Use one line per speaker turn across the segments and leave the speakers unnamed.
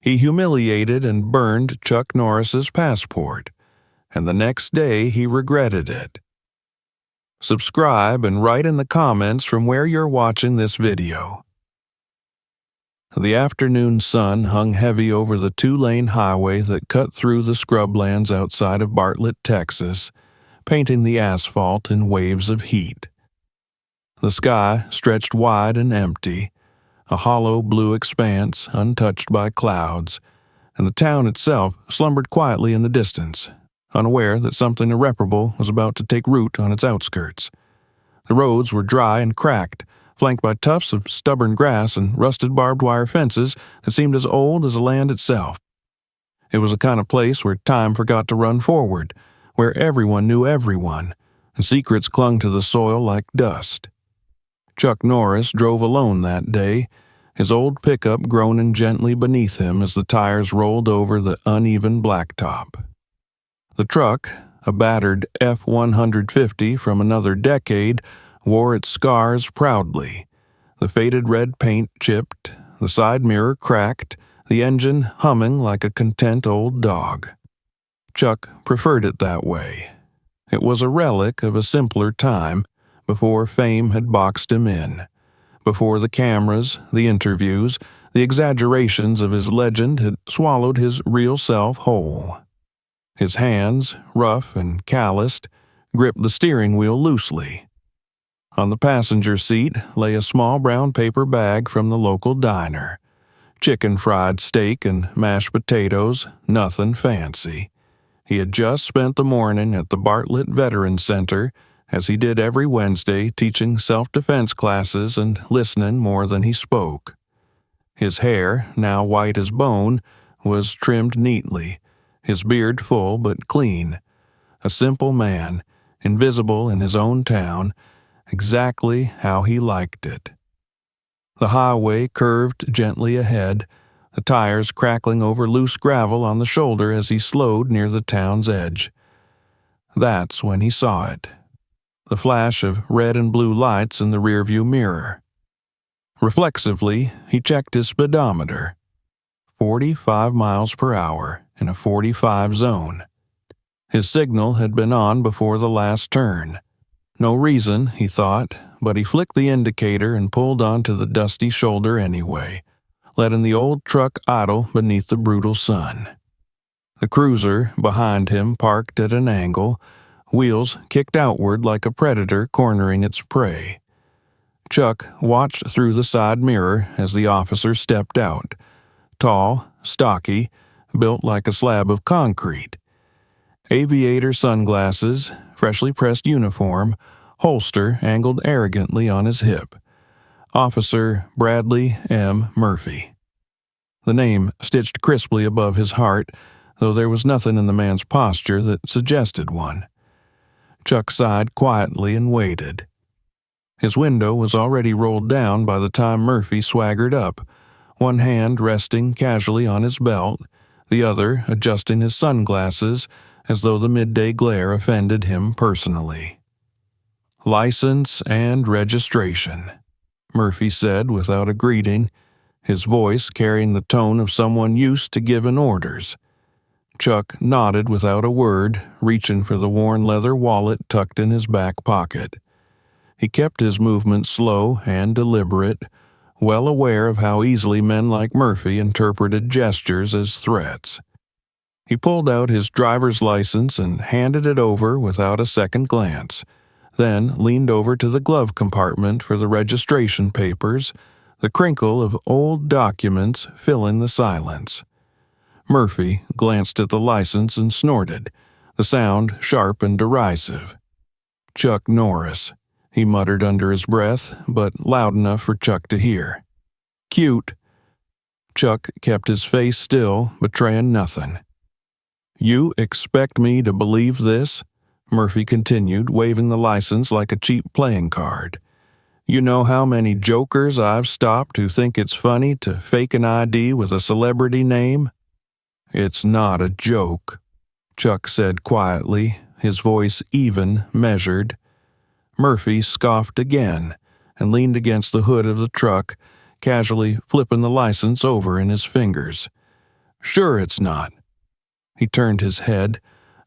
He humiliated and burned Chuck Norris's passport, and the next day he regretted it. Subscribe and write in the comments from where you're watching this video. The afternoon sun hung heavy over the two-lane highway that cut through the scrublands outside of Bartlett, Texas, painting the asphalt in waves of heat. The sky stretched wide and empty, a hollow blue expanse untouched by clouds, and the town itself slumbered quietly in the distance, unaware that something irreparable was about to take root on its outskirts. The roads were dry and cracked, flanked by tufts of stubborn grass and rusted barbed wire fences that seemed as old as the land itself. It was the kind of place where time forgot to run forward, where everyone knew everyone, and secrets clung to the soil like dust. Chuck Norris drove alone that day, his old pickup groaning gently beneath him as the tires rolled over the uneven blacktop. The truck, a battered F-150 from another decade, wore its scars proudly, the faded red paint chipped, the side mirror cracked, the engine humming like a content old dog. Chuck preferred it that way. It was a relic of a simpler time, before fame had boxed him in, before the cameras, the interviews, the exaggerations of his legend had swallowed his real self whole. His hands, rough and calloused, gripped the steering wheel loosely. On the passenger seat lay a small brown paper bag from the local diner. Chicken fried steak and mashed potatoes, nothing fancy. He had just spent the morning at the Bartlett Veterans Center, as he did every Wednesday, teaching self-defense classes and listening more than he spoke. His hair, now white as bone, was trimmed neatly, his beard full but clean. A simple man, invisible in his own town, exactly how he liked it. The highway curved gently ahead, the tires crackling over loose gravel on the shoulder as he slowed near the town's edge. That's when he saw it. The flash of red and blue lights in the rearview mirror. Reflexively, he checked his speedometer. 45 miles per hour in a 45 zone. His signal had been on before the last turn. No reason, he thought, but he flicked the indicator and pulled onto the dusty shoulder anyway, letting the old truck idle beneath the brutal sun. The cruiser behind him parked at an angle, wheels kicked outward like a predator cornering its prey. Chuck watched through the side mirror as the officer stepped out, tall, stocky, built like a slab of concrete. Aviator sunglasses, freshly pressed uniform, holster angled arrogantly on his hip. Officer Bradley M. Murphy. The name stitched crisply above his heart, though there was nothing in the man's posture that suggested one. Chuck sighed quietly and waited. His window was already rolled down by the time Murphy swaggered up, one hand resting casually on his belt, the other adjusting his sunglasses as though the midday glare offended him personally. "License and registration," Murphy said without a greeting, his voice carrying the tone of someone used to giving orders. Chuck nodded without a word, reaching for the worn leather wallet tucked in his back pocket. He kept his movements slow and deliberate, well aware of how easily men like Murphy interpreted gestures as threats. He pulled out his driver's license and handed it over without a second glance, then leaned over to the glove compartment for the registration papers, the crinkle of old documents filling the silence. Murphy glanced at the license and snorted, the sound sharp and derisive. "Chuck Norris," he muttered under his breath, but loud enough for Chuck to hear. "Cute." Chuck kept his face still, betraying nothing. "You expect me to believe this?" Murphy continued, waving the license like a cheap playing card. "You know how many jokers I've stopped who think it's funny to fake an ID with a celebrity name?" "It's not a joke," Chuck said quietly, his voice even, measured. Murphy scoffed again and leaned against the hood of the truck, casually flipping the license over in his fingers. Sure it's not. He turned his head,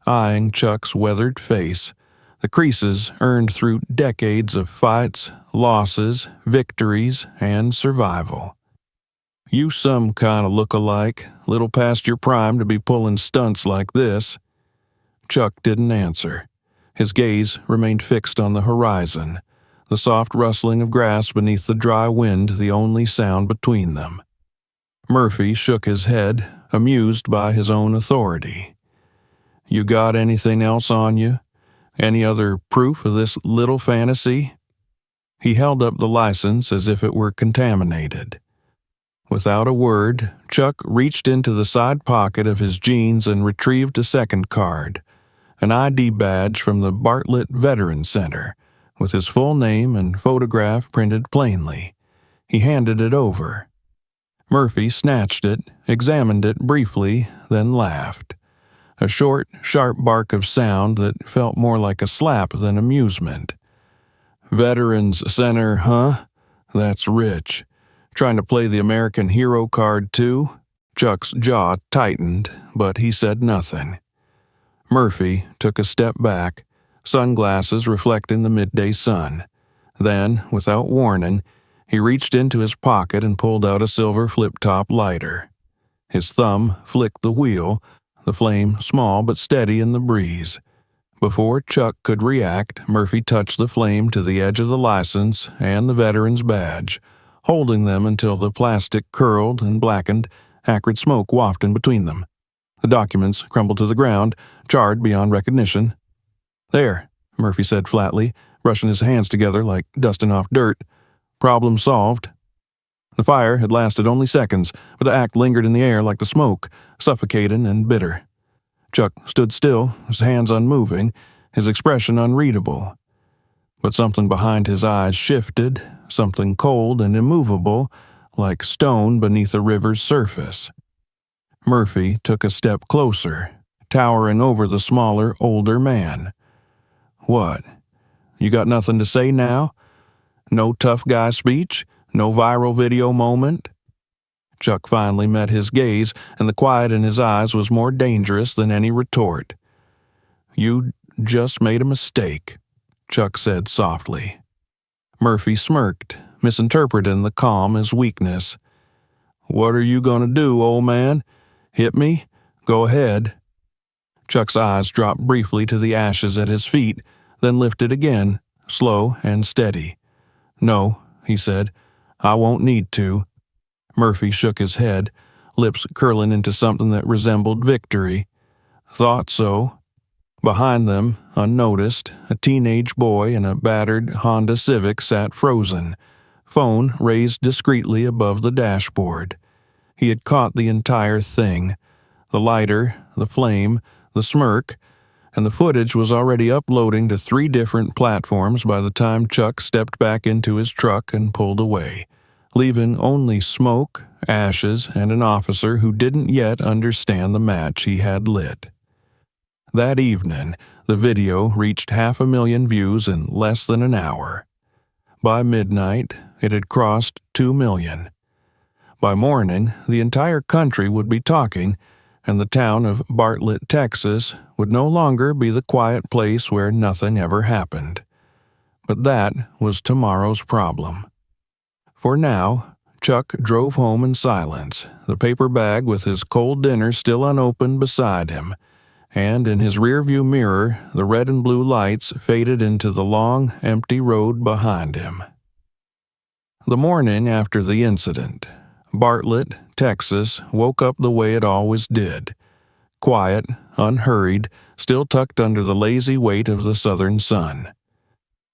eyeing Chuck's weathered face, the creases earned through decades of fights, losses, victories, and survival. You some kind of look-alike, little past your prime to be pulling stunts like this. Chuck didn't answer. His gaze remained fixed on the horizon, the soft rustling of grass beneath the dry wind the only sound between them. Murphy shook his head, amused by his own authority. You got anything else on you? Any other proof of this little fantasy? He held up the license as if it were contaminated. Without a word, Chuck reached into the side pocket of his jeans and retrieved a second card, an ID badge from the Bartlett Veteran Center, with his full name and photograph printed plainly. He handed it over. Murphy snatched it, examined it briefly, then laughed. A short, sharp bark of sound that felt more like a slap than amusement. Veterans Center, huh? That's rich. Trying to play the American hero card too? Chuck's jaw tightened, but he said nothing. Murphy took a step back, sunglasses reflecting the midday sun. Then, without warning, he reached into his pocket and pulled out a silver flip-top lighter. His thumb flicked the wheel, the flame small but steady in the breeze. Before Chuck could react, Murphy touched the flame to the edge of the license and the veteran's badge, holding them until the plastic curled and blackened, acrid smoke wafting between them. The documents crumbled to the ground, charred beyond recognition. There, Murphy said flatly, brushing his hands together like dusting off dirt. Problem solved. The fire had lasted only seconds, but the act lingered in the air like the smoke, suffocating and bitter. Chuck stood still, his hands unmoving, his expression unreadable. But something behind his eyes shifted, something cold and immovable, like stone beneath a river's surface. Murphy took a step closer, towering over the smaller, older man. What? You got nothing to say now? No tough guy speech? No viral video moment? Chuck finally met his gaze, and the quiet in his eyes was more dangerous than any retort. You just made a mistake, Chuck said softly. Murphy smirked, misinterpreting the calm as weakness. What are you gonna do, old man? Hit me? Go ahead. Chuck's eyes dropped briefly to the ashes at his feet, then lifted again, slow and steady. No, he said, I won't need to. Murphy shook his head, lips curling into something that resembled victory. Thought so. Behind them, unnoticed, a teenage boy in a battered Honda Civic sat frozen, phone raised discreetly above the dashboard. He had caught the entire thing, the lighter, the flame, the smirk, and the footage was already uploading to 3 different platforms by the time Chuck stepped back into his truck and pulled away, leaving only smoke, ashes, and an officer who didn't yet understand the match he had lit. That evening, the video reached 500,000 views in less than an hour. By midnight, it had crossed 2 million. By morning, the entire country would be talking, and the town of Bartlett, Texas, would no longer be the quiet place where nothing ever happened. But that was tomorrow's problem. For now, Chuck drove home in silence, the paper bag with his cold dinner still unopened beside him, and in his rearview mirror, the red and blue lights faded into the long, empty road behind him. The morning after the incident, Bartlett, Texas, woke up the way it always did. Quiet, unhurried, still tucked under the lazy weight of the southern sun.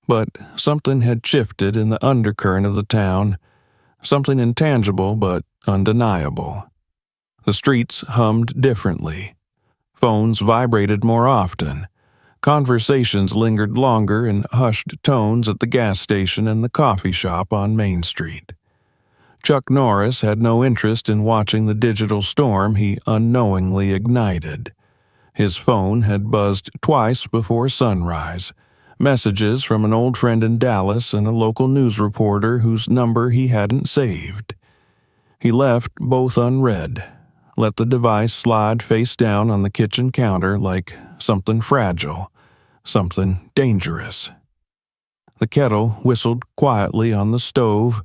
But something had shifted in the undercurrent of the town, something intangible but undeniable. The streets hummed differently. Phones vibrated more often. Conversations lingered longer in hushed tones at the gas station and the coffee shop on Main Street. Chuck Norris had no interest in watching the digital storm he unknowingly ignited. His phone had buzzed twice before sunrise, messages from an old friend in Dallas and a local news reporter whose number he hadn't saved. He left both unread, let the device slide face down on the kitchen counter like something fragile, something dangerous. The kettle whistled quietly on the stove,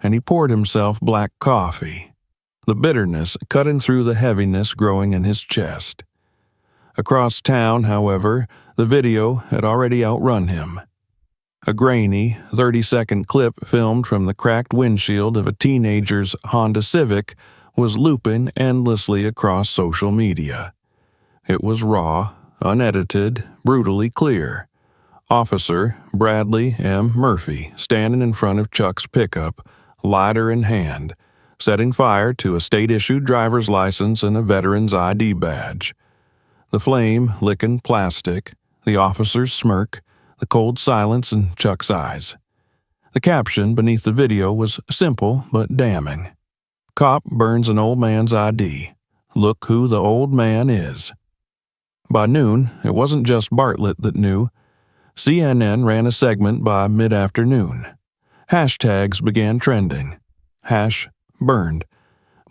and he poured himself black coffee, the bitterness cutting through the heaviness growing in his chest. Across town, however, the video had already outrun him. A grainy, 30-second clip filmed from the cracked windshield of a teenager's Honda Civic was looping endlessly across social media. It was raw, unedited, brutally clear. Officer Bradley M. Murphy standing in front of Chuck's pickup, lighter in hand, setting fire to a state-issued driver's license and a veteran's ID badge. The flame licking plastic, the officer's smirk, the cold silence in Chuck's eyes. The caption beneath the video was simple but damning. Cop burns an old man's ID. Look who the old man is. By noon, it wasn't just Bartlett that knew. CNN ran a segment by mid-afternoon. Hashtags began trending. Hash burned,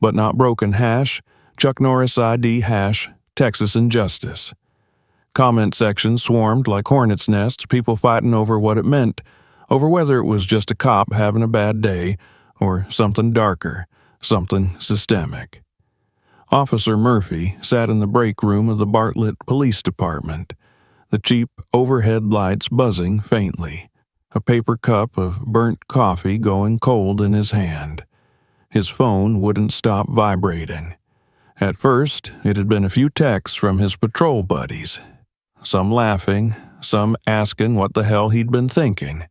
but not broken hash, Chuck Norris ID hash, Texas injustice. Comment sections swarmed like hornets' nests, people fighting over what it meant, over whether it was just a cop having a bad day or something darker, something systemic. Officer Murphy sat in the break room of the Bartlett Police Department, the cheap overhead lights buzzing faintly, a paper cup of burnt coffee going cold in his hand. His phone wouldn't stop vibrating. At first, it had been a few texts from his patrol buddies, some laughing, some asking what the hell he'd been thinking.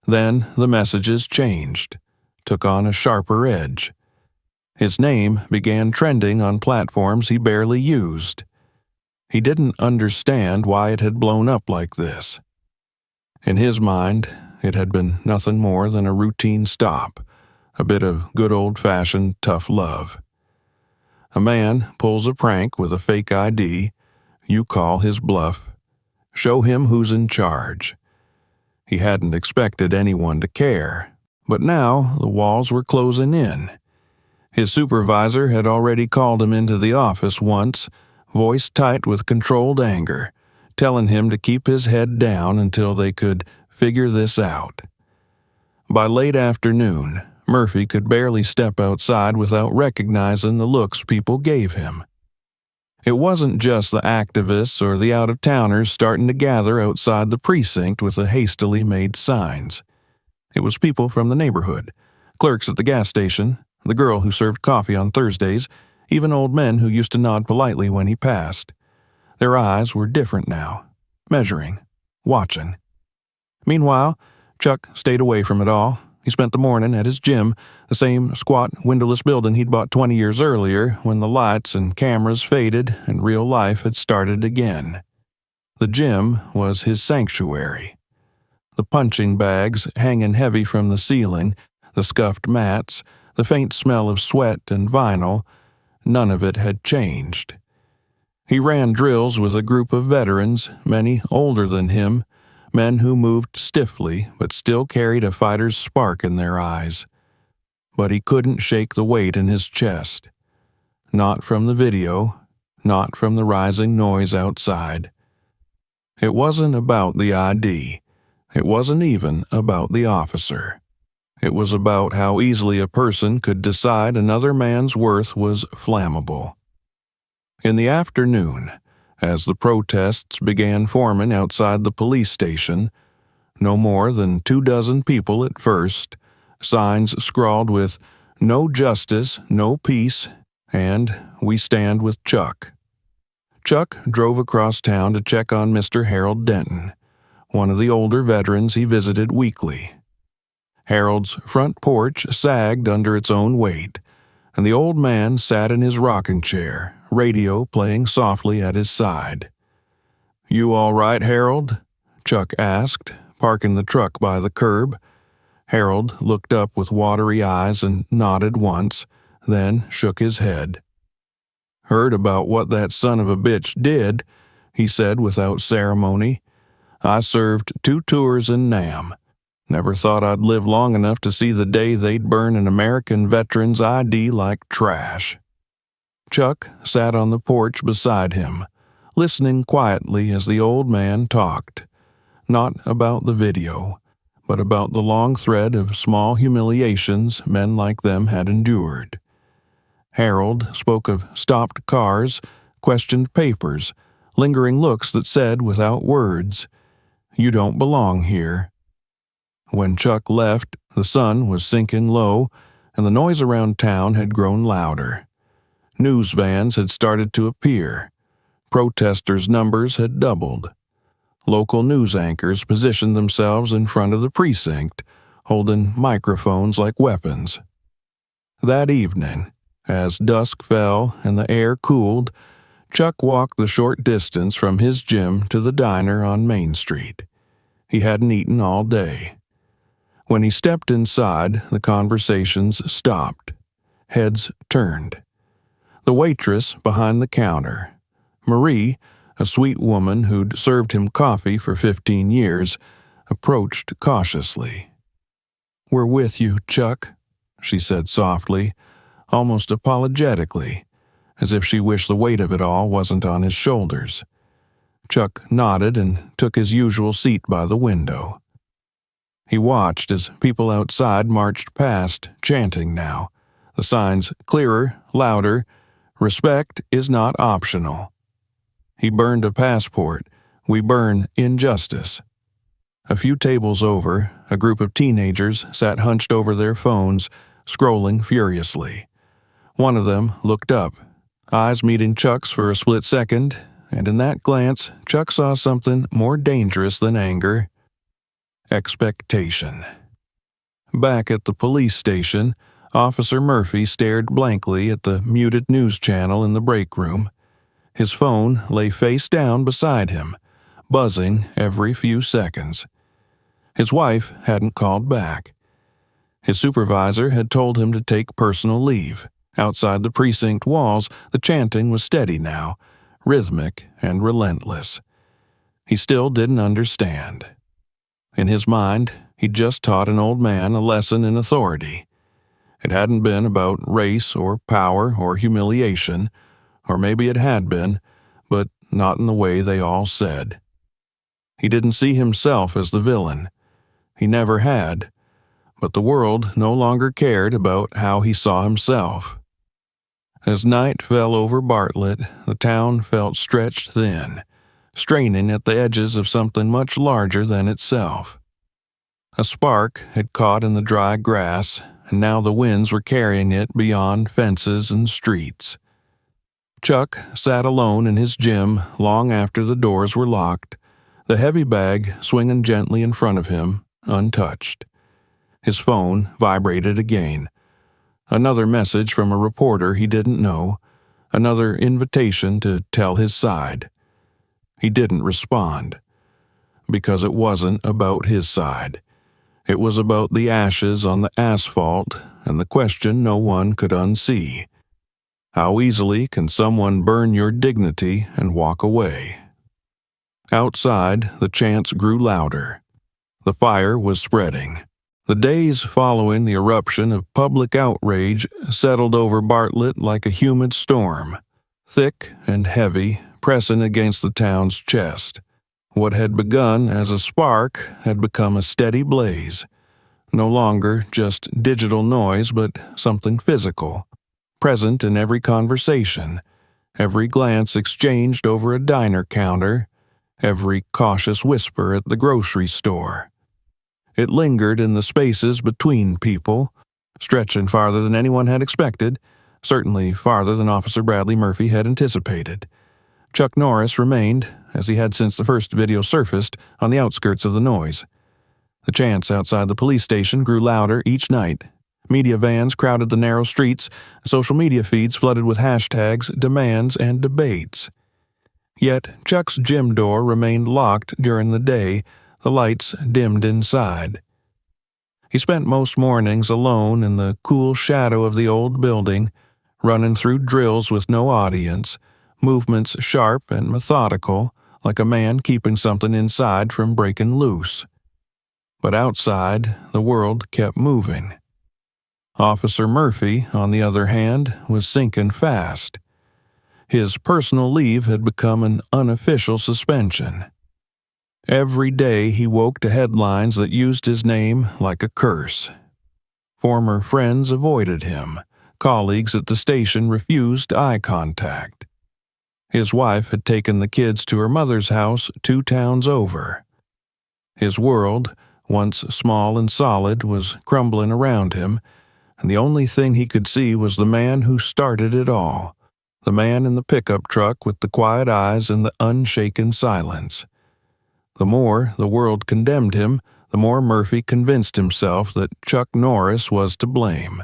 Then the messages changed, took on a sharper edge. His name began trending on platforms he barely used. He didn't understand why it had blown up like this. In his mind, it had been nothing more than a routine stop, a bit of good old-fashioned tough love. A man pulls a prank with a fake ID. You call his bluff. Show him who's in charge. He hadn't expected anyone to care, but now the walls were closing in. His supervisor had already called him into the office once, voice tight with controlled anger, telling him to keep his head down until they could figure this out. By late afternoon, Murphy could barely step outside without recognizing the looks people gave him. It wasn't just the activists or the out-of-towners starting to gather outside the precinct with the hastily made signs. It was people from the neighborhood, clerks at the gas station, the girl who served coffee on Thursdays, even old men who used to nod politely when he passed. Their eyes were different now, measuring, watching. Meanwhile, Chuck stayed away from it all. He spent the morning at his gym, the same squat, windowless building he'd bought 20 years earlier when the lights and cameras faded and real life had started again. The gym was his sanctuary. The punching bags hanging heavy from the ceiling, the scuffed mats, the faint smell of sweat and vinyl, none of it had changed. He ran drills with a group of veterans, many older than him, men who moved stiffly but still carried a fighter's spark in their eyes. But he couldn't shake the weight in his chest. Not from the video, not from the rising noise outside. It wasn't about the ID. It wasn't even about the officer. It was about how easily a person could decide another man's worth was flammable. In the afternoon, as the protests began forming outside the police station, no more than 24 people at first, signs scrawled with "No justice, no peace," and "We stand with Chuck." Chuck drove across town to check on Mr. Harold Denton, one of the older veterans he visited weekly. Harold's front porch sagged under its own weight, and the old man sat in his rocking chair, radio playing softly at his side. "You all right, Harold?" Chuck asked, parking the truck by the curb. Harold looked up with watery eyes and nodded once, then shook his head. "Heard about what that son of a bitch did," he said without ceremony. "I served 2 tours in Nam. Never thought I'd live long enough to see the day they'd burn an American veteran's ID like trash." Chuck sat on the porch beside him, listening quietly as the old man talked, not about the video, but about the long thread of small humiliations men like them had endured. Harold spoke of stopped cars, questioned papers, lingering looks that said without words, "You don't belong here." When Chuck left, the sun was sinking low, and the noise around town had grown louder. News vans had started to appear. Protesters' numbers had doubled. Local news anchors positioned themselves in front of the precinct, holding microphones like weapons. That evening, as dusk fell and the air cooled, Chuck walked the short distance from his gym to the diner on Main Street. He hadn't eaten all day. When he stepped inside, the conversations stopped. Heads turned. The waitress behind the counter, Marie, a sweet woman who'd served him coffee for 15 years, approached cautiously. "We're with you, Chuck," she said softly, almost apologetically, as if she wished the weight of it all wasn't on his shoulders. Chuck nodded and took his usual seat by the window. He watched as people outside marched past, chanting now, the signs clearer, louder, "Respect is not optional." He burned a passport. "We burn injustice." A few tables over, a group of teenagers sat hunched over their phones, scrolling furiously. One of them looked up, eyes meeting Chuck's for a split second, and in that glance, Chuck saw something more dangerous than anger: expectation. Back at the police station, Officer Murphy stared blankly at the muted news channel in the break room. His phone lay face down beside him, buzzing every few seconds. His wife hadn't called back. His supervisor had told him to take personal leave. Outside the precinct walls, the chanting was steady now, rhythmic and relentless. He still didn't understand. In his mind, he'd just taught an old man a lesson in authority. It hadn't been about race or power or humiliation, or maybe it had been, but not in the way they all said. He didn't see himself as the villain. He never had, but the world no longer cared about how he saw himself. As night fell over Bartlett, the town felt stretched thin, straining at the edges of something much larger than itself. A spark had caught in the dry grass, and now the winds were carrying it beyond fences and streets. Chuck sat alone in his gym long after the doors were locked, the heavy bag swinging gently in front of him, untouched. His phone vibrated again. Another message from a reporter he didn't know, another invitation to tell his side. He didn't respond, because it wasn't about his side. It was about the ashes on the asphalt and the question no one could unsee. How easily can someone burn your dignity and walk away? Outside, the chants grew louder. The fire was spreading. The days following the eruption of public outrage settled over Bartlett like a humid storm, thick and heavy, pressing against the town's chest. What had begun as a spark had become a steady blaze, no longer just digital noise but something physical, present in every conversation, every glance exchanged over a diner counter, every cautious whisper at the grocery store. It lingered in the spaces between people, stretching farther than anyone had expected, certainly farther than Officer Bradley Murphy had anticipated. Chuck Norris remained, as he had since the first video surfaced, on the outskirts of the noise. The chants outside the police station grew louder each night. Media vans crowded the narrow streets, social media feeds flooded with hashtags, demands, and debates. Yet Chuck's gym door remained locked during the day, the lights dimmed inside. He spent most mornings alone in the cool shadow of the old building, running through drills with no audience, movements sharp and methodical, like a man keeping something inside from breaking loose. But outside, the world kept moving. Officer Murphy, on the other hand, was sinking fast. His personal leave had become an unofficial suspension. Every day he woke to headlines that used his name like a curse. Former friends avoided him. Colleagues at the station refused eye contact. His wife had taken the kids to her mother's house 2 towns over. His world, once small and solid, was crumbling around him, and the only thing he could see was the man who started it all, the man in the pickup truck with the quiet eyes and the unshaken silence. The more the world condemned him, the more Murphy convinced himself that Chuck Norris was to blame,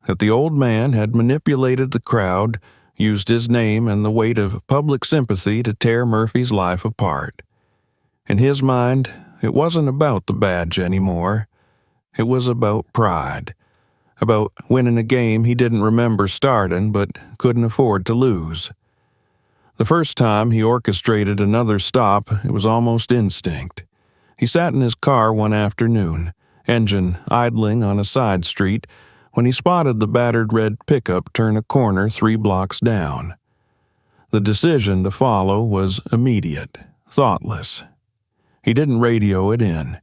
that the old man had manipulated the crowd, used his name and the weight of public sympathy to tear Murphy's life apart. In his mind, it wasn't about the badge anymore. It was about pride, about winning a game he didn't remember starting but couldn't afford to lose. The first time he orchestrated another stop, it was almost instinct. He sat in his car one afternoon, engine idling on a side street, when he spotted the battered red pickup turn a corner 3 blocks down. The decision to follow was immediate, thoughtless. He didn't radio it in.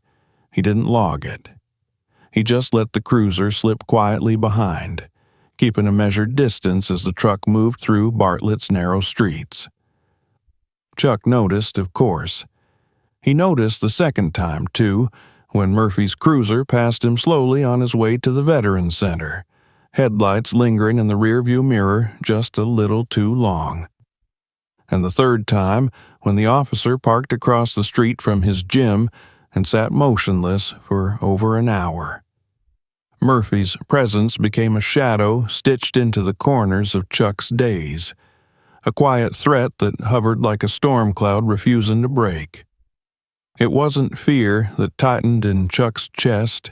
He didn't log it. He just let the cruiser slip quietly behind, keeping a measured distance as the truck moved through Bartlett's narrow streets. Chuck noticed, of course. He noticed the second time, too, when Murphy's cruiser passed him slowly on his way to the Veterans Center, headlights lingering in the rearview mirror just a little too long. And the third time, when the officer parked across the street from his gym and sat motionless for over an hour. Murphy's presence became a shadow stitched into the corners of Chuck's days, a quiet threat that hovered like a storm cloud refusing to break. It wasn't fear that tightened in Chuck's chest.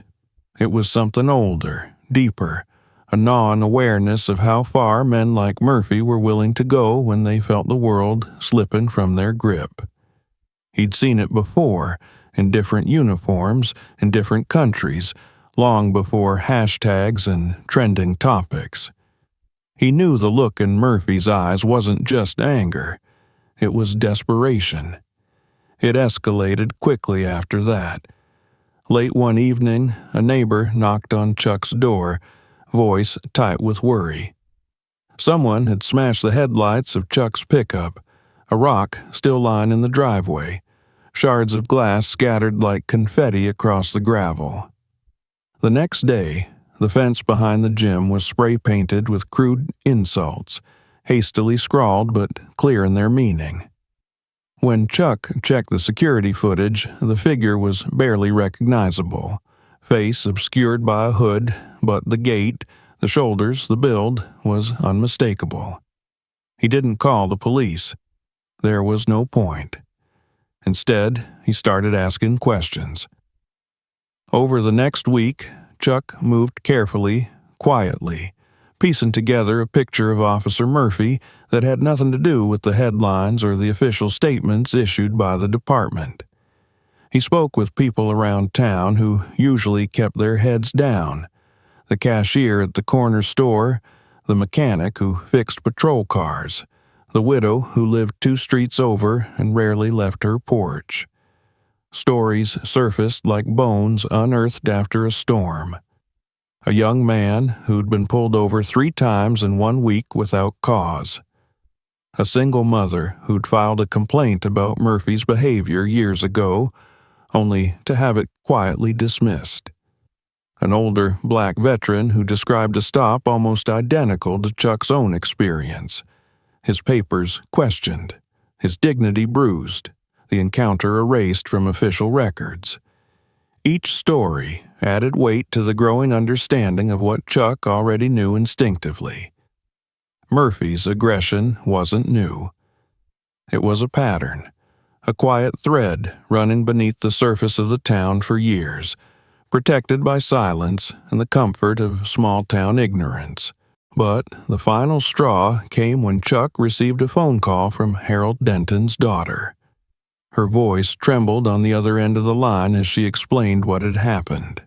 It was something older, deeper, a gnawing awareness of how far men like Murphy were willing to go when they felt the world slipping from their grip. He'd seen it before, in different uniforms, in different countries, long before hashtags and trending topics. He knew the look in Murphy's eyes wasn't just anger. It was desperation. It escalated quickly after that. Late one evening, a neighbor knocked on Chuck's door, voice tight with worry. Someone had smashed the headlights of Chuck's pickup, a rock still lying in the driveway, shards of glass scattered like confetti across the gravel. The next day, the fence behind the gym was spray-painted with crude insults, hastily scrawled but clear in their meaning. When Chuck checked the security footage, the figure was barely recognizable, face obscured by a hood, but the gait, the shoulders, the build was unmistakable. He didn't call the police. There was no point. Instead, he started asking questions. Over the next week, Chuck moved carefully, quietly, piecing together a picture of Officer Murphy that had nothing to do with the headlines or the official statements issued by the department. He spoke with people around town who usually kept their heads down, the cashier at the corner store, the mechanic who fixed patrol cars, the widow who lived 2 streets over and rarely left her porch. Stories surfaced like bones unearthed after a storm. A young man who'd been pulled over 3 times in 1 week without cause. A single mother who'd filed a complaint about Murphy's behavior years ago, only to have it quietly dismissed. An older black veteran who described a stop almost identical to Chuck's own experience. His papers questioned, his dignity bruised, the encounter erased from official records. Each story added weight to the growing understanding of what Chuck already knew instinctively. Murphy's aggression wasn't new. It was a pattern, a quiet thread running beneath the surface of the town for years, protected by silence and the comfort of small-town ignorance. But the final straw came when Chuck received a phone call from Harold Denton's daughter. Her voice trembled on the other end of the line as she explained what had happened.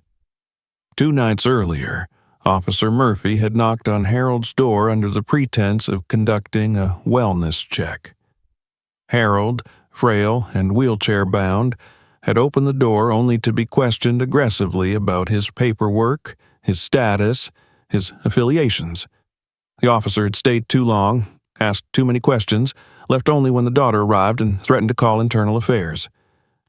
2 nights earlier, Officer Murphy had knocked on Harold's door under the pretense of conducting a wellness check. Harold, frail and wheelchair-bound, had opened the door only to be questioned aggressively about his paperwork, his status, his affiliations. The officer had stayed too long, asked too many questions, left only when the daughter arrived and threatened to call internal affairs.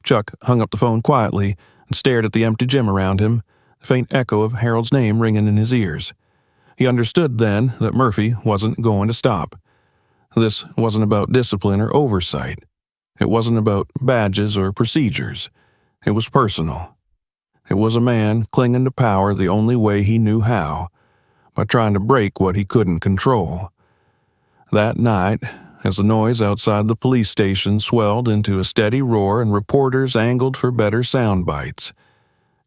Chuck hung up the phone quietly and stared at the empty gym around him, the faint echo of Harold's name ringing in his ears. He understood then that Murphy wasn't going to stop. This wasn't about discipline or oversight. It wasn't about badges or procedures. It was personal. It was a man clinging to power the only way he knew how, by trying to break what he couldn't control. That night, as the noise outside the police station swelled into a steady roar and reporters angled for better sound bites,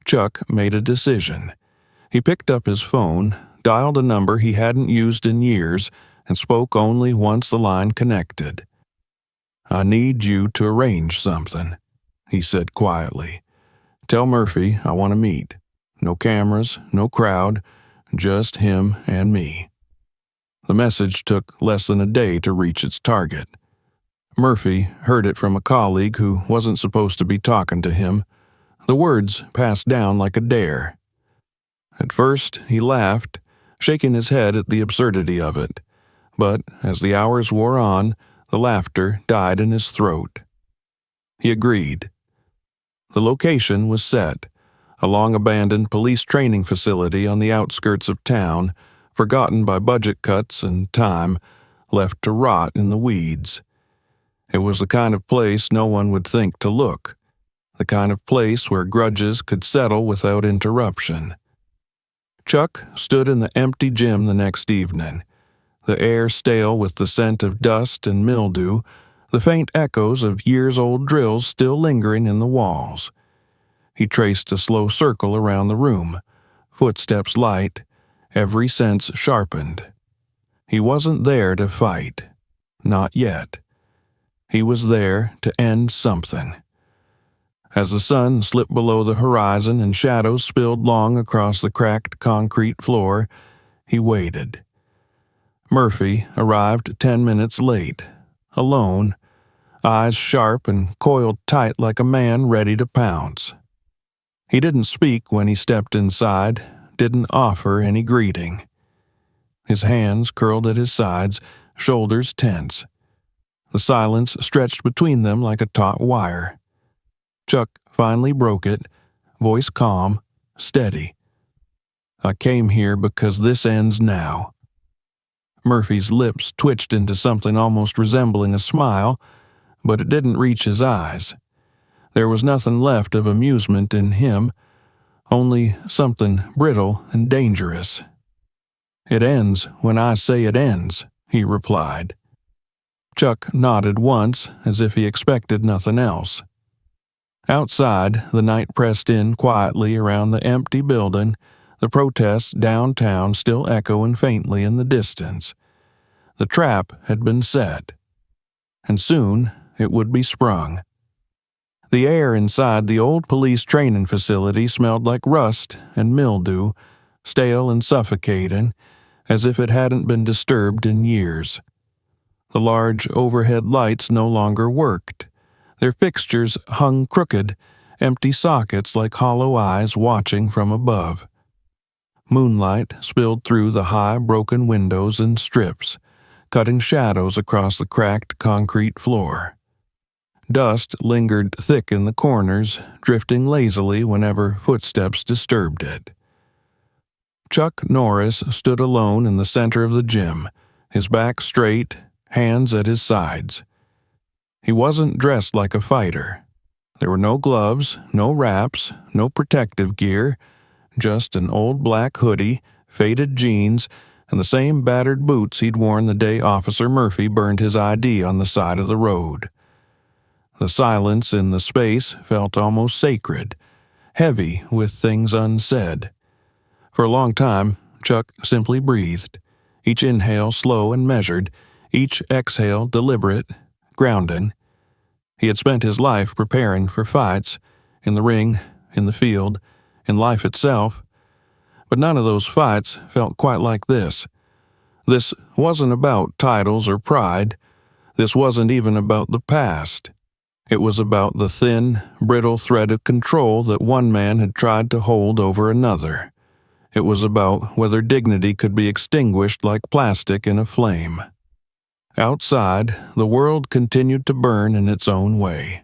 Chuck made a decision. He picked up his phone, dialed a number he hadn't used in years, and spoke only once the line connected. "I need you to arrange something," he said quietly. "Tell Murphy I want to meet. No cameras, no crowd, just him and me." The message took less than a day to reach its target. Murphy heard it from a colleague who wasn't supposed to be talking to him. The words passed down like a dare. At first, he laughed, shaking his head at the absurdity of it. But as the hours wore on, the laughter died in his throat. He agreed. The location was set, a long-abandoned police training facility on the outskirts of town, forgotten by budget cuts and time, left to rot in the weeds. It was the kind of place no one would think to look, the kind of place where grudges could settle without interruption. Chuck stood in the empty gym the next evening, the air stale with the scent of dust and mildew, the faint echoes of years-old drills still lingering in the walls. He traced a slow circle around the room, footsteps light, every sense sharpened. He wasn't there to fight. Not yet. He was there to end something. As the sun slipped below the horizon and shadows spilled long across the cracked concrete floor, he waited. Murphy arrived 10 minutes late, alone, eyes sharp and coiled tight like a man ready to pounce. He didn't speak when he stepped inside, didn't offer any greeting. His hands curled at his sides, shoulders tense. The silence stretched between them like a taut wire. Chuck finally broke it, voice calm, steady. "I came here because this ends now." Murphy's lips twitched into something almost resembling a smile, but it didn't reach his eyes. There was nothing left of amusement in him, only something brittle and dangerous. "It ends when I say it ends," he replied. Chuck nodded once, as if he expected nothing else. Outside, the night pressed in quietly around the empty building, the protests downtown still echoing faintly in the distance. The trap had been set, and soon it would be sprung. The air inside the old police training facility smelled like rust and mildew, stale and suffocating, as if it hadn't been disturbed in years. The large overhead lights no longer worked. Their fixtures hung crooked, empty sockets like hollow eyes watching from above. Moonlight spilled through the high, broken windows in strips, cutting shadows across the cracked concrete floor. Dust lingered thick in the corners, drifting lazily whenever footsteps disturbed it. Chuck Norris stood alone in the center of the gym, his back straight, hands at his sides. He wasn't dressed like a fighter. There were no gloves, no wraps, no protective gear, just an old black hoodie, faded jeans, and the same battered boots he'd worn the day Officer Murphy burned his ID on the side of the road. The silence in the space felt almost sacred, heavy with things unsaid. For a long time, Chuck simply breathed, each inhale slow and measured, each exhale deliberate, grounding. He had spent his life preparing for fights, in the ring, in the field, in life itself. But none of those fights felt quite like this. This wasn't about titles or pride. This wasn't even about the past. It was about the thin, brittle thread of control that one man had tried to hold over another. It was about whether dignity could be extinguished like plastic in a flame. Outside, the world continued to burn in its own way.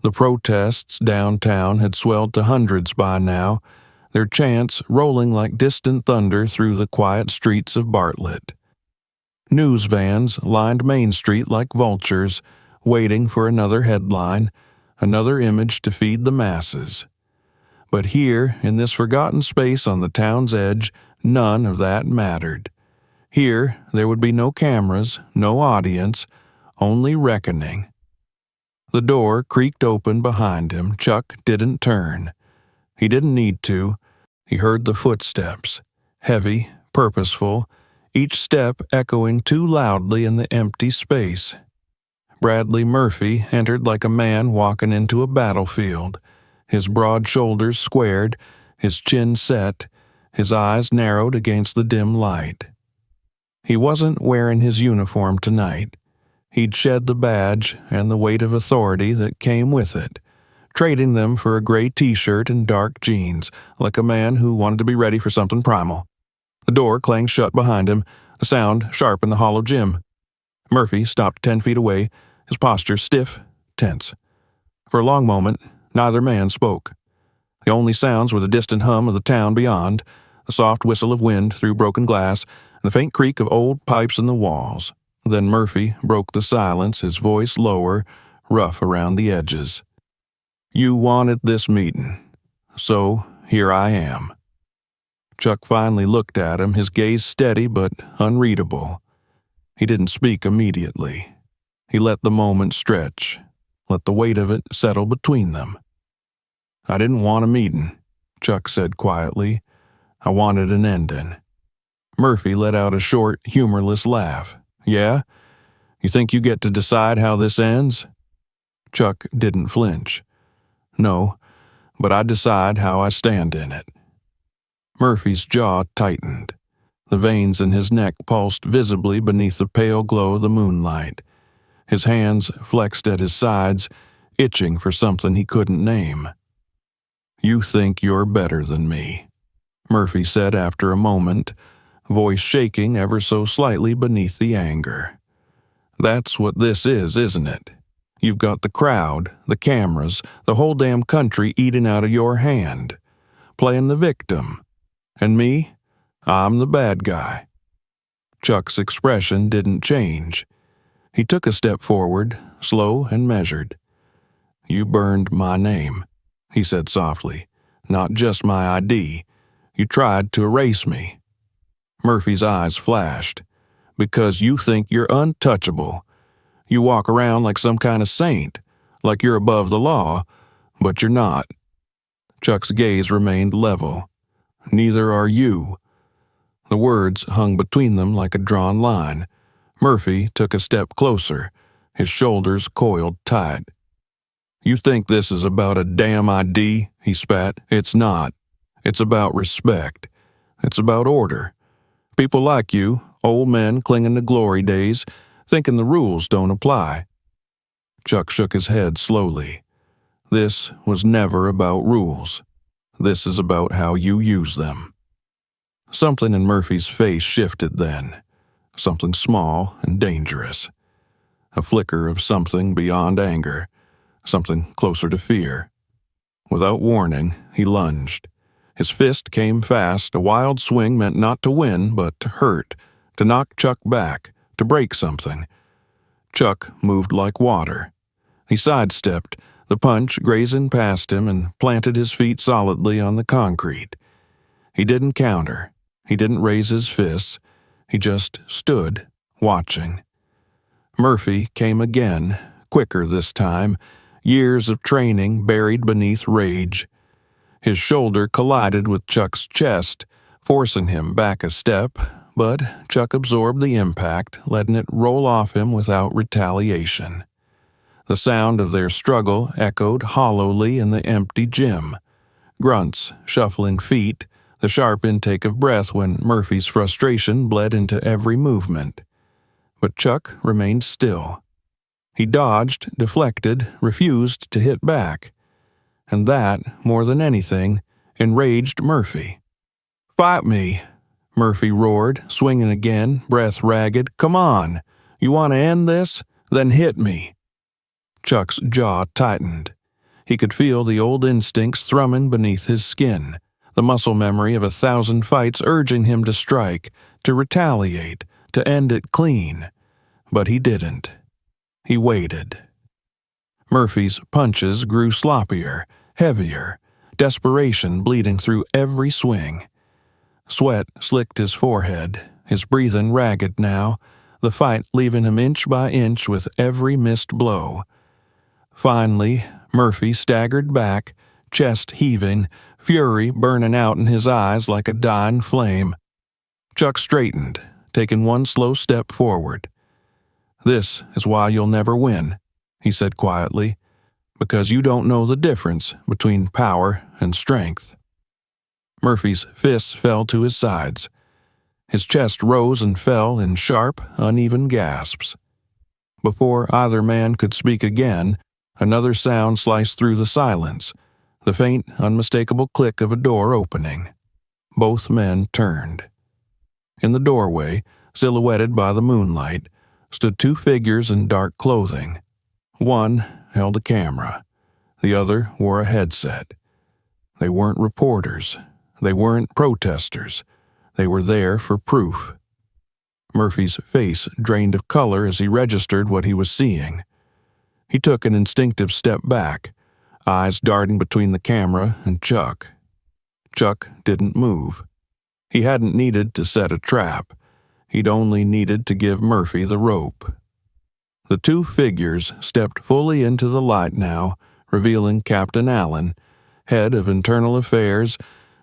The protests downtown had swelled to hundreds by now, their chants rolling like distant thunder through the quiet streets of Bartlett. News vans lined Main Street like vultures, waiting for another headline, another image to feed the masses. But here, in this forgotten space on the town's edge, none of that mattered. Here, there would be no cameras, no audience, only reckoning. The door creaked open behind him. Chuck didn't turn. He didn't need to. He heard the footsteps, heavy, purposeful, each step echoing too loudly in the empty space. Bradley Murphy entered like a man walking into a battlefield, his broad shoulders squared, his chin set, his eyes narrowed against the dim light. He wasn't wearing his uniform tonight. He'd shed the badge and the weight of authority that came with it, trading them for a gray t-shirt and dark jeans, like a man who wanted to be ready for something primal. The door clanged shut behind him, a sound sharp in the hollow gym. Murphy stopped 10 feet away, his posture stiff, tense. For a long moment, neither man spoke. The only sounds were the distant hum of the town beyond, the soft whistle of wind through broken glass, and the faint creak of old pipes in the walls. Then Murphy broke the silence, his voice lower, rough around the edges. "You wanted this meeting, so here I am." Chuck finally looked at him, his gaze steady but unreadable. He didn't speak immediately. He let the moment stretch, let the weight of it settle between them. "I didn't want a meeting," Chuck said quietly. "I wanted an ending." Murphy let out a short, humorless laugh. "Yeah? You think you get to decide how this ends?" Chuck didn't flinch. "No, but I decide how I stand in it." Murphy's jaw tightened. The veins in his neck pulsed visibly beneath the pale glow of the moonlight. His hands flexed at his sides, itching for something he couldn't name. "You think you're better than me," Murphy said after a moment, voice shaking ever so slightly beneath the anger. "That's what this is, isn't it? You've got the crowd, the cameras, the whole damn country eating out of your hand, playing the victim. And me? I'm the bad guy." Chuck's expression didn't change. He took a step forward, slow and measured. "You burned my name," he said softly. "Not just my ID. You tried to erase me." Murphy's eyes flashed. "Because you think you're untouchable. You walk around like some kind of saint, like you're above the law, but you're not." Chuck's gaze remained level. "Neither are you." The words hung between them like a drawn line. Murphy took a step closer, his shoulders coiled tight. "You think this is about a damn ID?" he spat. "It's not. It's about respect. It's about order. People like you, old men clinging to glory days, thinking the rules don't apply." Chuck shook his head slowly. "This was never about rules. This is about how you use them." Something in Murphy's face shifted then. Something small and dangerous. A flicker of something beyond anger. Something closer to fear. Without warning, he lunged. His fist came fast. A wild swing meant not to win, but to hurt, to knock Chuck back, to break something. Chuck moved like water. He sidestepped, the punch grazing past him, and planted his feet solidly on the concrete. He didn't counter. He didn't raise his fists. He just stood, watching. Murphy came again, quicker this time, years of training buried beneath rage. His shoulder collided with Chuck's chest, forcing him back a step, but Chuck absorbed the impact, letting it roll off him without retaliation. The sound of their struggle echoed hollowly in the empty gym. Grunts, shuffling feet, the sharp intake of breath when Murphy's frustration bled into every movement. But Chuck remained still. He dodged, deflected, refused to hit back. And that, more than anything, enraged Murphy. "Fight me," Murphy roared, swinging again, breath ragged. "Come on. You want to end this? Then hit me." Chuck's jaw tightened. He could feel the old instincts thrumming beneath his skin, the muscle memory of 1,000 fights urging him to strike, to retaliate, to end it clean. But he didn't. He waited. Murphy's punches grew sloppier, heavier, desperation bleeding through every swing. Sweat slicked his forehead, his breathing ragged now, the fight leaving him inch by inch with every missed blow. Finally, Murphy staggered back, chest heaving, fury burning out in his eyes like a dying flame. Chuck straightened, taking one slow step forward. "This is why you'll never win," he said quietly, "because you don't know the difference between power and strength." Murphy's fists fell to his sides. His chest rose and fell in sharp, uneven gasps. Before either man could speak again, another sound sliced through the silence, the faint, unmistakable click of a door opening. Both men turned. In the doorway, silhouetted by the moonlight, stood two figures in dark clothing. One held a camera. The other wore a headset. They weren't reporters. They weren't protesters. They were there for proof. Murphy's face drained of color as he registered what he was seeing. He took an instinctive step back, eyes darting between the camera and Chuck. Chuck didn't move. He hadn't needed to set a trap. He'd only needed to give Murphy the rope. The two figures stepped fully into the light now, revealing Captain Allen, head of internal affairs,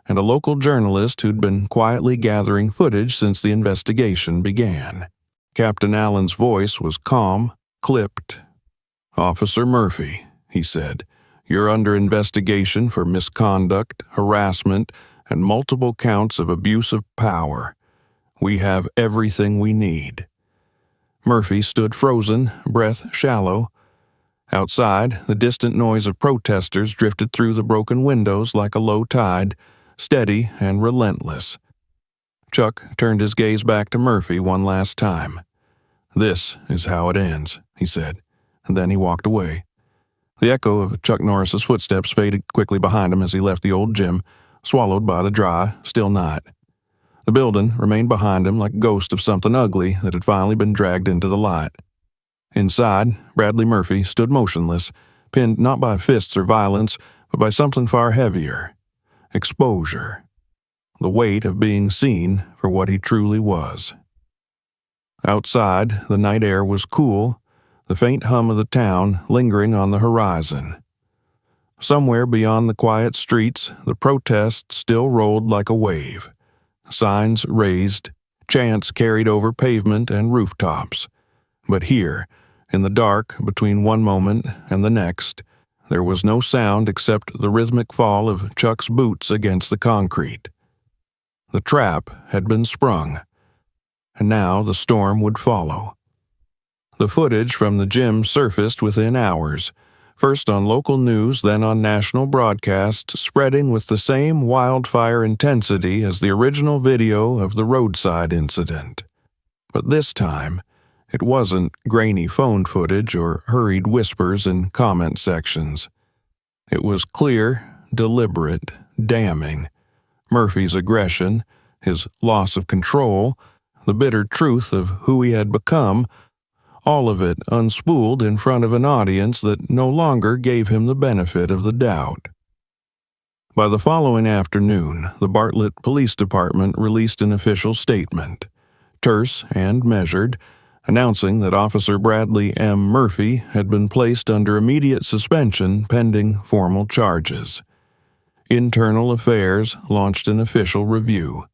and a local journalist who'd been quietly gathering footage since the investigation began. Captain Allen's voice was calm, clipped. "Officer Murphy," he said, "you're under investigation for misconduct, harassment, and multiple counts of abuse of power. We have everything we need." Murphy stood frozen, breath shallow. Outside, the distant noise of protesters drifted through the broken windows like a low tide, steady and relentless. Chuck turned his gaze back to Murphy one last time. "This is how it ends," he said, and then he walked away. The echo of Chuck Norris's footsteps faded quickly behind him as he left the old gym, swallowed by the dry, still night. The building remained behind him like a ghost of something ugly that had finally been dragged into the light. Inside, Bradley Murphy stood motionless, pinned not by fists or violence, but by something far heavier. Exposure. The weight of being seen for what he truly was. Outside, the night air was cool, the faint hum of the town lingering on the horizon. Somewhere beyond the quiet streets, the protest still rolled like a wave. Signs raised, chants carried over pavement and rooftops. But here, in the dark between one moment and the next, there was no sound except the rhythmic fall of Chuck's boots against the concrete. The trap had been sprung, and now the storm would follow. The footage from the gym surfaced within hours, first on local news, then on national broadcast, spreading with the same wildfire intensity as the original video of the roadside incident. But this time, it wasn't grainy phone footage or hurried whispers in comment sections. It was clear, deliberate, damning. Murphy's aggression, his loss of control, the bitter truth of who he had become, all of it unspooled in front of an audience that no longer gave him the benefit of the doubt. By the following afternoon, the Bartlett Police Department released an official statement, terse and measured, announcing that Officer Bradley M. Murphy had been placed under immediate suspension pending formal charges. Internal Affairs launched an official review.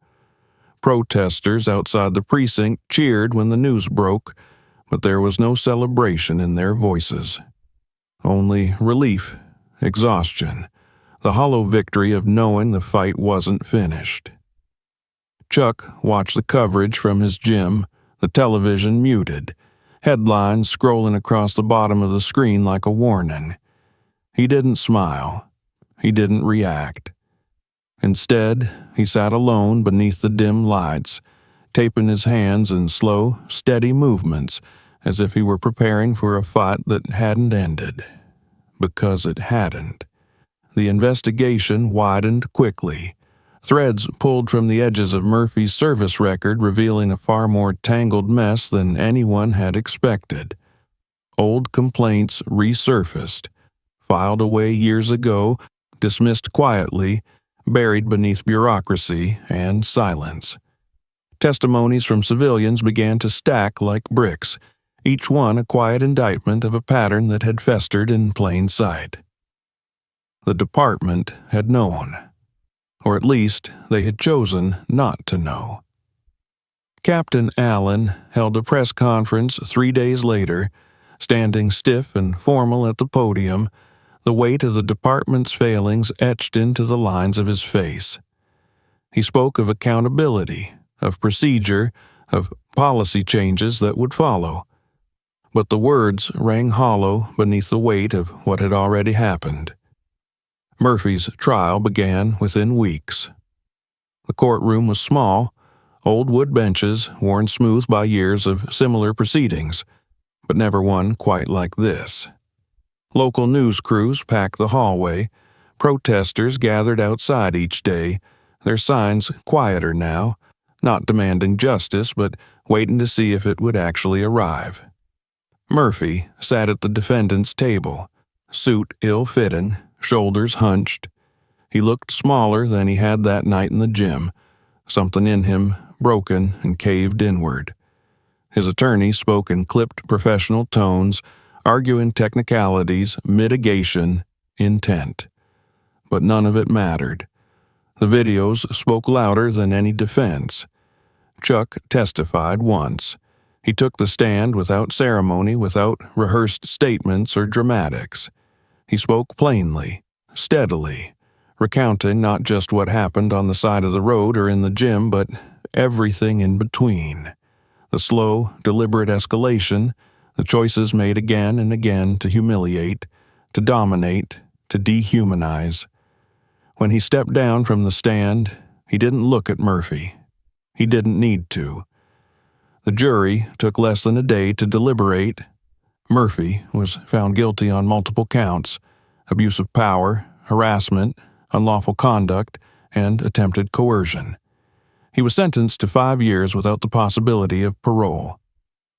Protesters outside the precinct cheered when the news broke, but there was no celebration in their voices. Only relief, exhaustion, the hollow victory of knowing the fight wasn't finished. Chuck watched the coverage from his gym, the television muted, headlines scrolling across the bottom of the screen like a warning. He didn't smile. He didn't react. Instead, he sat alone beneath the dim lights, taping his hands in slow, steady movements as if he were preparing for a fight that hadn't ended. Because it hadn't. The investigation widened quickly. Threads pulled from the edges of Murphy's service record revealing a far more tangled mess than anyone had expected. Old complaints resurfaced, filed away years ago, dismissed quietly, buried beneath bureaucracy and silence. Testimonies from civilians began to stack like bricks, each one a quiet indictment of a pattern that had festered in plain sight. The department had known. Or at least they had chosen not to know. Captain Allen held a press conference 3 days later, standing stiff and formal at the podium, the weight of the department's failings etched into the lines of his face. He spoke of accountability, of procedure, of policy changes that would follow. But the words rang hollow beneath the weight of what had already happened. Murphy's trial began within weeks. The courtroom was small, old wood benches worn smooth by years of similar proceedings, but never one quite like this. Local news crews packed the hallway, protesters gathered outside each day, their signs quieter now, not demanding justice but waiting to see if it would actually arrive. Murphy sat at the defendant's table, suit ill-fitting, shoulders hunched. He looked smaller than he had that night in the gym, something in him broken and caved inward. His attorney spoke in clipped professional tones, arguing technicalities, mitigation, intent. But none of it mattered. The videos spoke louder than any defense. Chuck testified once. He took the stand without ceremony, without rehearsed statements or dramatics. He spoke plainly, steadily, recounting not just what happened on the side of the road or in the gym, but everything in between. The slow, deliberate escalation, the choices made again and again to humiliate, to dominate, to dehumanize. When he stepped down from the stand, he didn't look at Murphy. He didn't need to. The jury took less than a day to deliberate. Murphy was found guilty on multiple counts: abuse of power, harassment, unlawful conduct, and attempted coercion. He was sentenced to 5 years without the possibility of parole.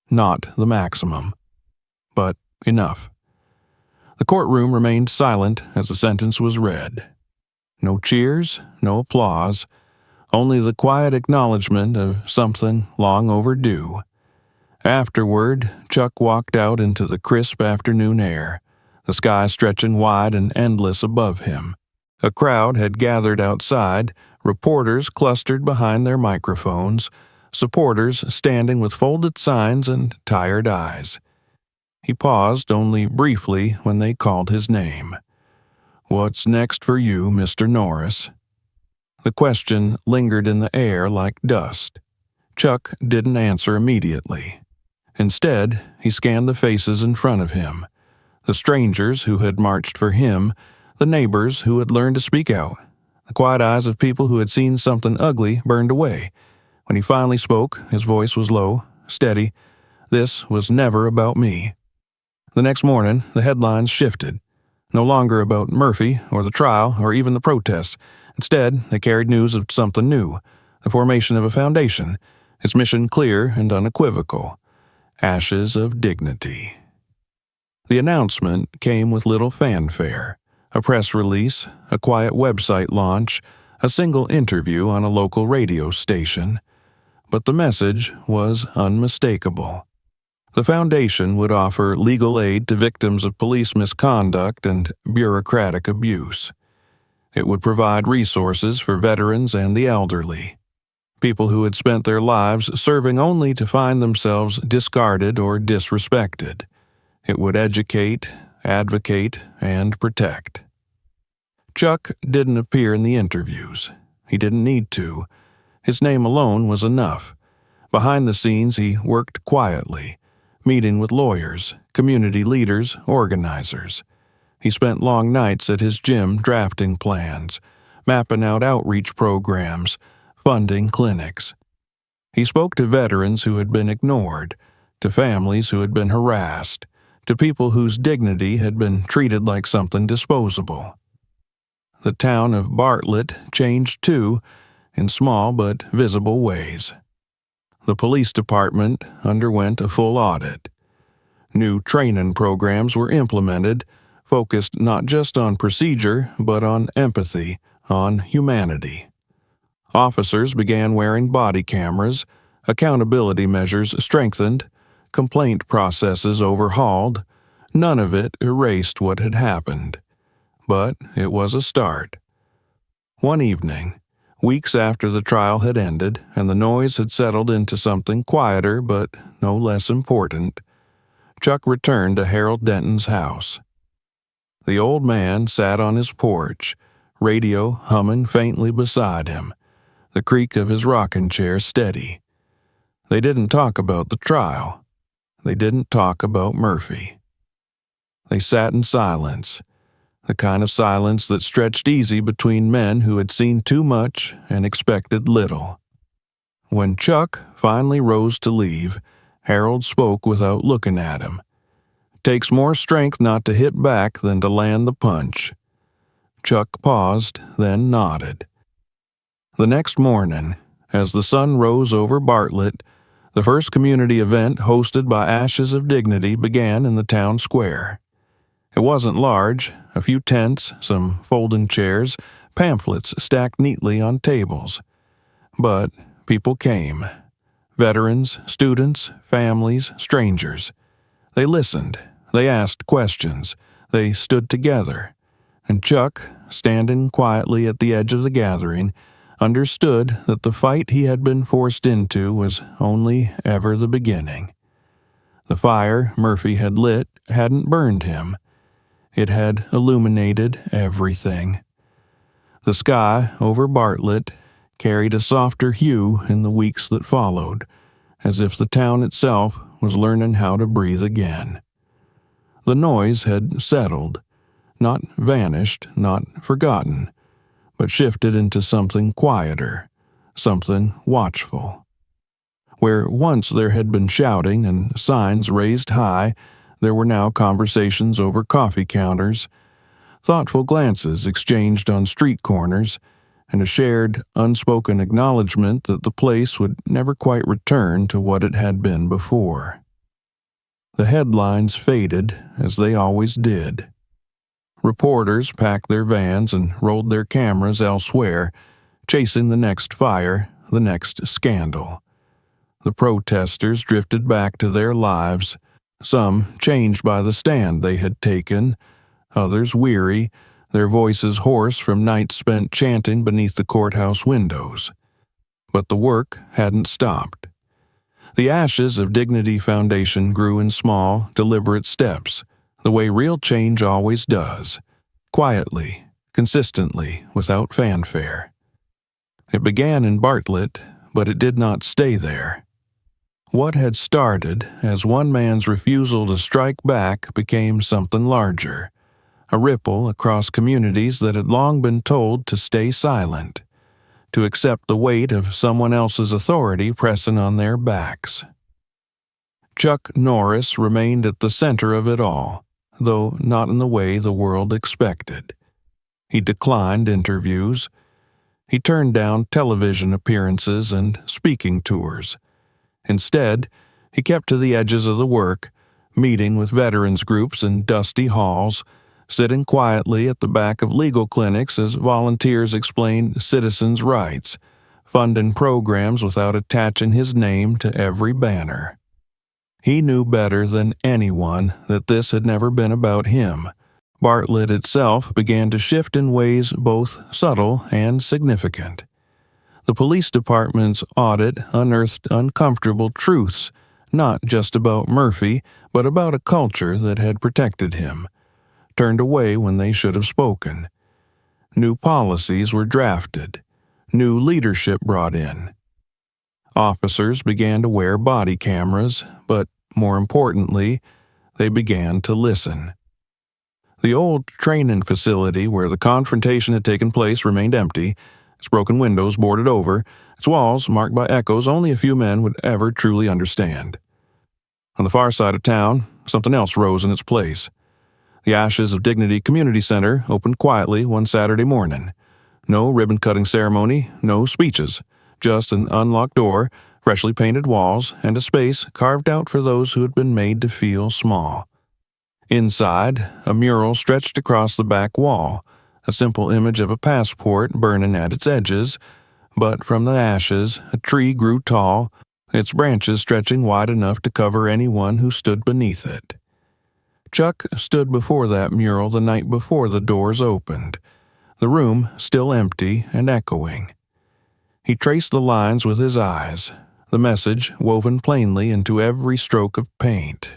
Not the maximum, but enough. The courtroom remained silent as the sentence was read. No cheers, no applause, only the quiet acknowledgement of something long overdue. Afterward, Chuck walked out into the crisp afternoon air, the sky stretching wide and endless above him. A crowd had gathered outside, reporters clustered behind their microphones, supporters standing with folded signs and tired eyes. He paused only briefly when they called his name. "What's next for you, Mr. Norris?" The question lingered in the air like dust. Chuck didn't answer immediately. Instead, he scanned the faces in front of him, the strangers who had marched for him, the neighbors who had learned to speak out, the quiet eyes of people who had seen something ugly burned away. When he finally spoke, his voice was low, steady. "This was never about me." The next morning, the headlines shifted. No longer about Murphy or the trial or even the protests. Instead, they carried news of something new, the formation of a foundation, its mission clear and unequivocal: Ashes of Dignity. The announcement came with little fanfare: a press release, a quiet website launch, a single interview on a local radio station. But the message was unmistakable. The foundation would offer legal aid to victims of police misconduct and bureaucratic abuse. It would provide resources for veterans and the elderly, people who had spent their lives serving only to find themselves discarded or disrespected. It would educate, advocate, and protect. Chuck didn't appear in the interviews. He didn't need to. His name alone was enough. Behind the scenes, he worked quietly, meeting with lawyers, community leaders, organizers. He spent long nights at his gym drafting plans, mapping out outreach programs, funding clinics. He spoke to veterans who had been ignored, to families who had been harassed, to people whose dignity had been treated like something disposable. The town of Bartlett changed too, in small but visible ways. The police department underwent a full audit. New training programs were implemented, focused not just on procedure, but on empathy, on humanity. Officers began wearing body cameras, accountability measures strengthened, complaint processes overhauled. None of it erased what had happened. But it was a start. One evening, weeks after the trial had ended and the noise had settled into something quieter but no less important, Chuck returned to Harold Denton's house. The old man sat on his porch, radio humming faintly beside him, the creak of his rocking chair steady. They didn't talk about the trial. They didn't talk about Murphy. They sat in silence, the kind of silence that stretched easy between men who had seen too much and expected little. When Chuck finally rose to leave, Harold spoke without looking at him. "Takes more strength not to hit back than to land the punch." Chuck paused, then nodded. The next morning, as the sun rose over Bartlett, the first community event hosted by Ashes of Dignity began in the town square. It wasn't large, a few tents, some folding chairs, pamphlets stacked neatly on tables. But people came. Veterans, students, families, strangers. They listened. They asked questions. They stood together. And Chuck, standing quietly at the edge of the gathering, understood that the fight he had been forced into was only ever the beginning. The fire Murphy had lit hadn't burned him. It had illuminated everything. The sky over Bartlett carried a softer hue in the weeks that followed, as if the town itself was learning how to breathe again. The noise had settled, not vanished, not forgotten, but shifted into something quieter, something watchful. Where once there had been shouting and signs raised high, there were now conversations over coffee counters, thoughtful glances exchanged on street corners, and a shared, unspoken acknowledgement that the place would never quite return to what it had been before. The headlines faded, as they always did. Reporters packed their vans and rolled their cameras elsewhere, chasing the next fire, the next scandal. The protesters drifted back to their lives, some changed by the stand they had taken, others weary, their voices hoarse from nights spent chanting beneath the courthouse windows. But the work hadn't stopped. The Ashes of Dignity Foundation grew in small, deliberate steps, the way real change always does, quietly, consistently, without fanfare. It began in Bartlett, but it did not stay there. What had started as one man's refusal to strike back became something larger, a ripple across communities that had long been told to stay silent, to accept the weight of someone else's authority pressing on their backs. Chuck Norris remained at the center of it all, though not in the way the world expected. He declined interviews. He turned down television appearances and speaking tours. Instead, he kept to the edges of the work, meeting with veterans groups in dusty halls, sitting quietly at the back of legal clinics as volunteers explained citizens' rights, funding programs without attaching his name to every banner. He knew better than anyone that this had never been about him. Bartlett itself began to shift in ways both subtle and significant. The police department's audit unearthed uncomfortable truths, not just about Murphy, but about a culture that had protected him, turned away when they should have spoken. New policies were drafted, new leadership brought in, Officers began to wear body cameras, but more importantly, they began to listen. The old training facility where the confrontation had taken place remained empty, its broken windows boarded over, its walls marked by echoes only a few men would ever truly understand. On the far side of town, something else rose in its place. The Ashes of Dignity Community Center opened quietly one Saturday morning. No ribbon-cutting ceremony, no speeches, just an unlocked door, freshly painted walls, and a space carved out for those who had been made to feel small. Inside, a mural stretched across the back wall, a simple image of a passport burning at its edges, but from the ashes, a tree grew tall, its branches stretching wide enough to cover anyone who stood beneath it. Chuck stood before that mural the night before the doors opened, the room still empty and echoing. He traced the lines with his eyes, the message woven plainly into every stroke of paint.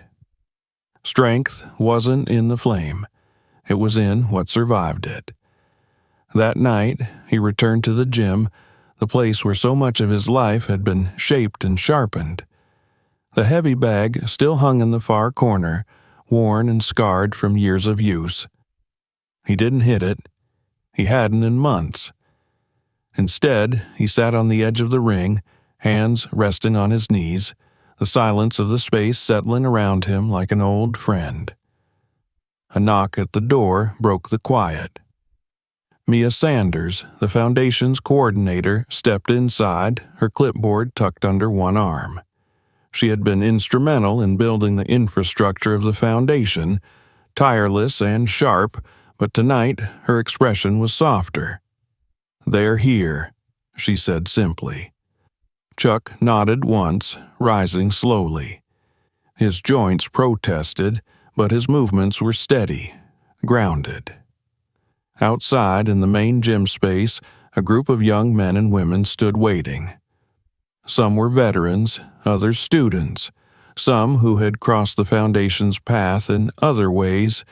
Strength wasn't in the flame, it was in what survived it. That night, he returned to the gym, the place where so much of his life had been shaped and sharpened. The heavy bag still hung in the far corner, worn and scarred from years of use. He didn't hit it. He hadn't in months. Instead, he sat on the edge of the ring, hands resting on his knees, the silence of the space settling around him like an old friend. A knock at the door broke the quiet. Mia Sanders, the Foundation's coordinator, stepped inside, her clipboard tucked under one arm. She had been instrumental in building the infrastructure of the Foundation, tireless and sharp, but tonight her expression was softer. "They're here," she said simply. Chuck nodded once, rising slowly. His joints protested, but his movements were steady, grounded. Outside in the main gym space, a group of young men and women stood waiting. Some were veterans, others students, some who had crossed the Foundation's path in other ways,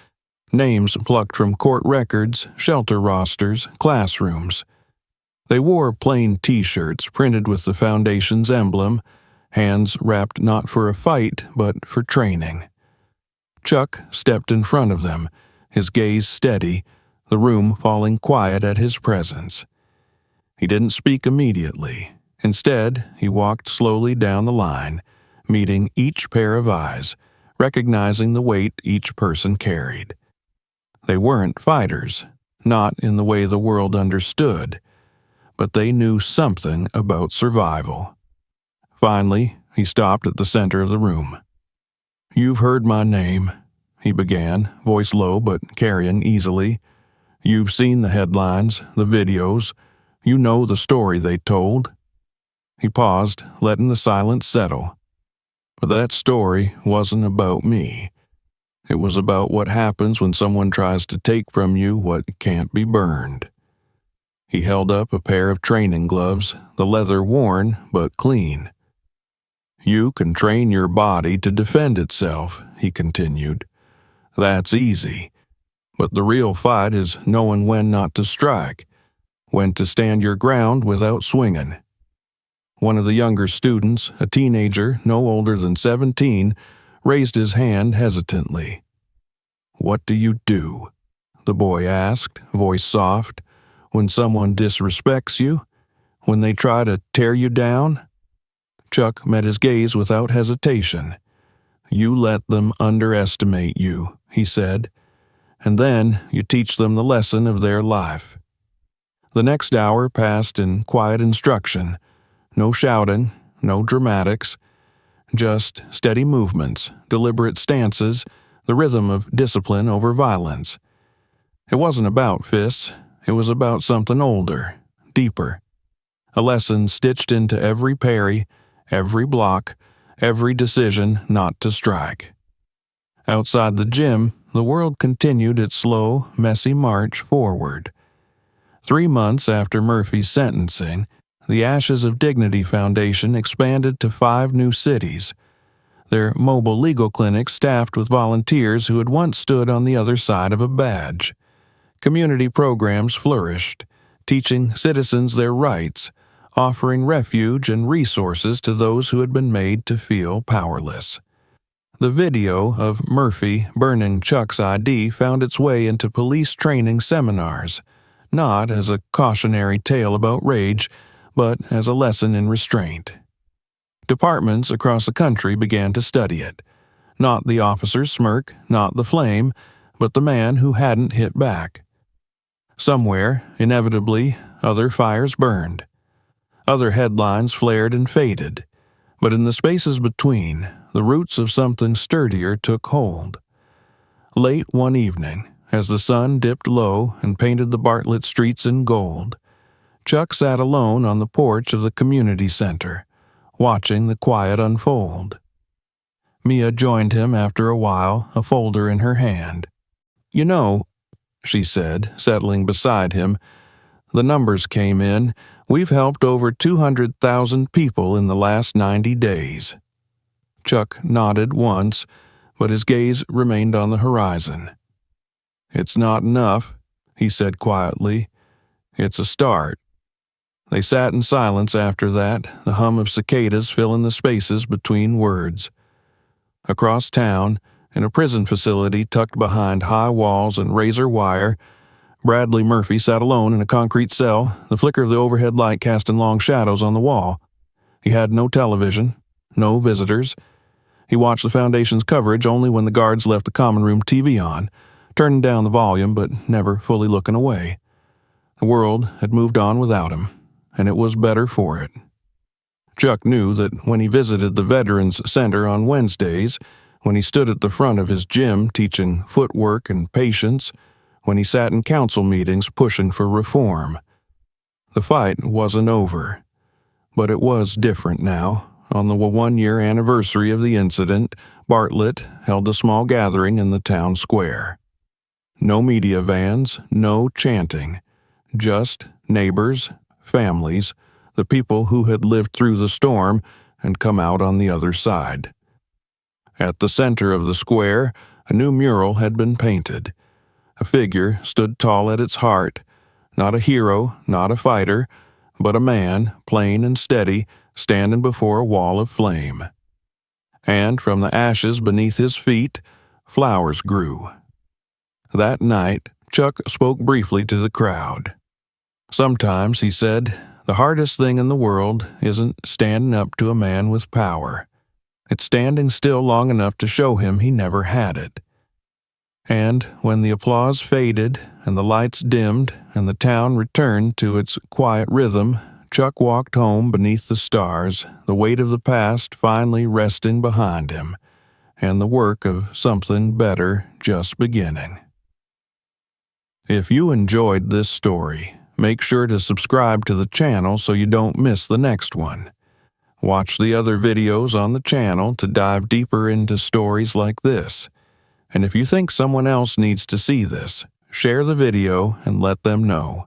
names plucked from court records, shelter rosters, classrooms. They wore plain T-shirts printed with the Foundation's emblem, hands wrapped not for a fight but for training. Chuck stepped in front of them, his gaze steady, the room falling quiet at his presence. He didn't speak immediately. Instead, he walked slowly down the line, meeting each pair of eyes, recognizing the weight each person carried. They weren't fighters, not in the way the world understood, but they knew something about survival. Finally, he stopped at the center of the room. "You've heard my name," he began, voice low but carrying easily. "You've seen the headlines, the videos. You know the story they told." He paused, letting the silence settle. "But that story wasn't about me. It was about what happens when someone tries to take from you what can't be burned." He held up a pair of training gloves, the leather worn but clean. "You can train your body to defend itself," he continued. "That's easy. But the real fight is knowing when not to strike, when to stand your ground without swinging." One of the younger students, a teenager no older than 17, raised his hand hesitantly. "What do you do?" the boy asked, voice soft. "When someone disrespects you? When they try to tear you down?" Chuck met his gaze without hesitation. "You let them underestimate you," he said, "and then you teach them the lesson of their life." The next hour passed in quiet instruction. No shouting, no dramatics, just steady movements, deliberate stances, the rhythm of discipline over violence. It wasn't about fists, it was about something older, deeper. A lesson stitched into every parry, every block, every decision not to strike. Outside the gym, the world continued its slow, messy march forward. 3 months after Murphy's sentencing, the Ashes of Dignity Foundation expanded to 5 new cities. Their mobile legal clinics staffed with volunteers who had once stood on the other side of a badge. Community programs flourished, teaching citizens their rights, offering refuge and resources to those who had been made to feel powerless. The video of Murphy burning Chuck's ID found its way into police training seminars, not as a cautionary tale about rage, but as a lesson in restraint. Departments across the country began to study it. Not the officer's smirk, not the flame, but the man who hadn't hit back. Somewhere, inevitably, other fires burned. Other headlines flared and faded, but in the spaces between, the roots of something sturdier took hold. Late one evening, as the sun dipped low and painted the Bartlett streets in gold, Chuck sat alone on the porch of the community center, watching the quiet unfold. Mia joined him after a while, a folder in her hand. "You know," she said, settling beside him, "the numbers came in. We've helped over 200,000 people in the last 90 days. Chuck nodded once, but his gaze remained on the horizon. "It's not enough," he said quietly. "It's a start." They sat in silence after that, the hum of cicadas filling the spaces between words. Across town, in a prison facility tucked behind high walls and razor wire, Bradley Murphy sat alone in a concrete cell, the flicker of the overhead light casting long shadows on the wall. He had no television, no visitors. He watched the Foundation's coverage only when the guards left the common room TV on, turning down the volume but never fully looking away. The world had moved on without him, and it was better for it. Chuck knew that when he visited the Veterans Center on Wednesdays, when he stood at the front of his gym teaching footwork and patience, when he sat in council meetings pushing for reform, the fight wasn't over. But it was different now. On the 1-year anniversary of the incident, Bartlett held a small gathering in the town square. No media vans, no chanting, just neighbors, families, the people who had lived through the storm and come out on the other side. At the center of the square, a new mural had been painted. A figure stood tall at its heart, not a hero, not a fighter, but a man, plain and steady, standing before a wall of flame. And from the ashes beneath his feet, flowers grew. That night, Chuck spoke briefly to the crowd. "Sometimes," he said, "the hardest thing in the world isn't standing up to a man with power. It's standing still long enough to show him he never had it." And when the applause faded and the lights dimmed and the town returned to its quiet rhythm, Chuck walked home beneath the stars, the weight of the past finally resting behind him, and the work of something better just beginning. If you enjoyed this story, make sure to subscribe to the channel so you don't miss the next one. Watch the other videos on the channel to dive deeper into stories like this. And if you think someone else needs to see this, share the video and let them know.